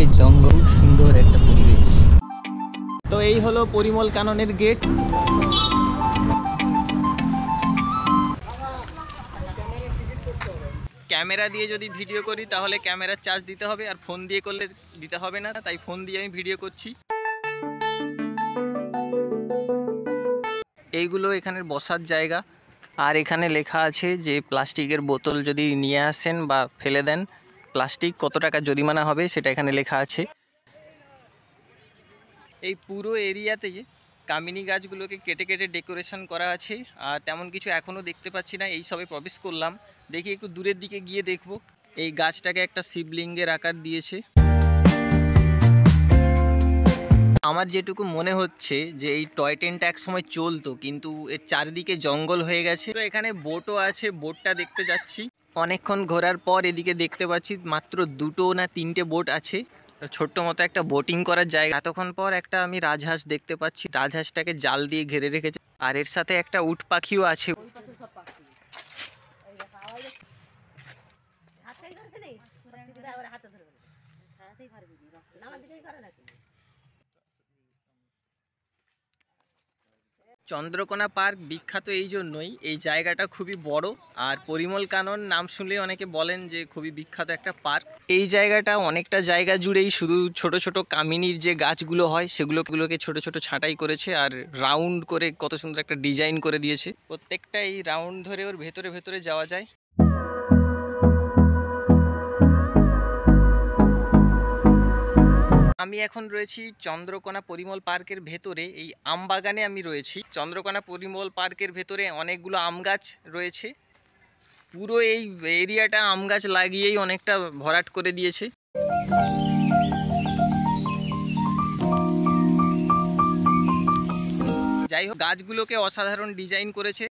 চারিদিকে জঙ্গল, সুন্দর একটা পরিবেশ। তো এই হলো পরিমল কাননের গেট। ক্যামেরা দিয়ে যদি ভিডিও করি তাহলে ক্যামেরার চার্জ দিতে হবে, আর ফোন দিয়ে করলে দিতে হবে না, তাই ফোন দিয়ে আমি ভিডিও করছি। এইগুলো এখানের বসার জায়গা, আর এখানে লেখা আছে যে প্লাস্টিকের বোতল যদি নিয়ে আসেন বা ফেলে দেন প্লাস্টিক, কত টাকা জরিমানা হবে সেটা এখানে লেখা আছে। এই পুরো এরিয়াতে কামিনী গাছগুলোকে কেটে কেটে ডেকোরেশন করা আছে, আর তেমন কিছু এখনও দেখতে পাচ্ছি না। এই সবে প্রবেশ করলাম, দেখি একটু দূরের দিকে গিয়ে দেখব। এই গাছটাকে একটা শিবলিঙ্গের আকার দিয়েছে। আমার যেটুকু মনে হচ্ছে যে এই টয় ট্রেনটা এক সময় চলতো, কিন্তু এর চারিদিকে জঙ্গল হয়ে গেছে। তো এখানে বোটও আছে, বোটটা দেখতে যাচ্ছি। অনেকক্ষণ ঘোরার পর এদিকে দেখতে পাচ্ছি মাত্র 2টো না 3টে বোট আছে, ছোট্ট মতো একটা বোটিং করার জায়গা। এতক্ষণ পর একটা আমি রাজহাঁস দেখতে পাচ্ছি, রাজহাঁসটাকে জাল দিয়ে ঘিরে রেখেছে, আর এর সাথে একটা উট পাখিও আছে। চন্দ্রকোনা পার্ক বিখ্যাত এই জন্যই, এই জায়গাটা খুবই বড়, আর পরিমল কানন নাম শুনলে অনেকে বলেন যে খুবই বিখ্যাত একটা পার্ক। এই জায়গাটা অনেকটা জায়গা জুড়েই শুধু ছোট ছোট কামিনীর যে গাছগুলো হয় সেগুলোকে ছোট ছোট ছাঁটাই করেছে, আর রাউন্ড করে কত সুন্দর একটা ডিজাইন করে দিয়েছে। প্রত্যেকটা এই রাউন্ড ধরে ওর ভেতরে ভেতরে যাওয়া যায়। আমি এখন রয়েছি চন্দ্রকোনা পরিমল পার্কের ভেতরে, এই আম বাগানে আমি রয়েছি। চন্দ্রকোনা পরিমল পার্কের ভেতরে অনেকগুলো আম গাছ রয়েছে, পুরো এই এরিয়াটা আম গাছ লাগিয়েই অনেকটা ভরাট করে দিয়েছে। যাই হোক, গাছগুলোকে অসাধারণ ডিজাইন করেছে।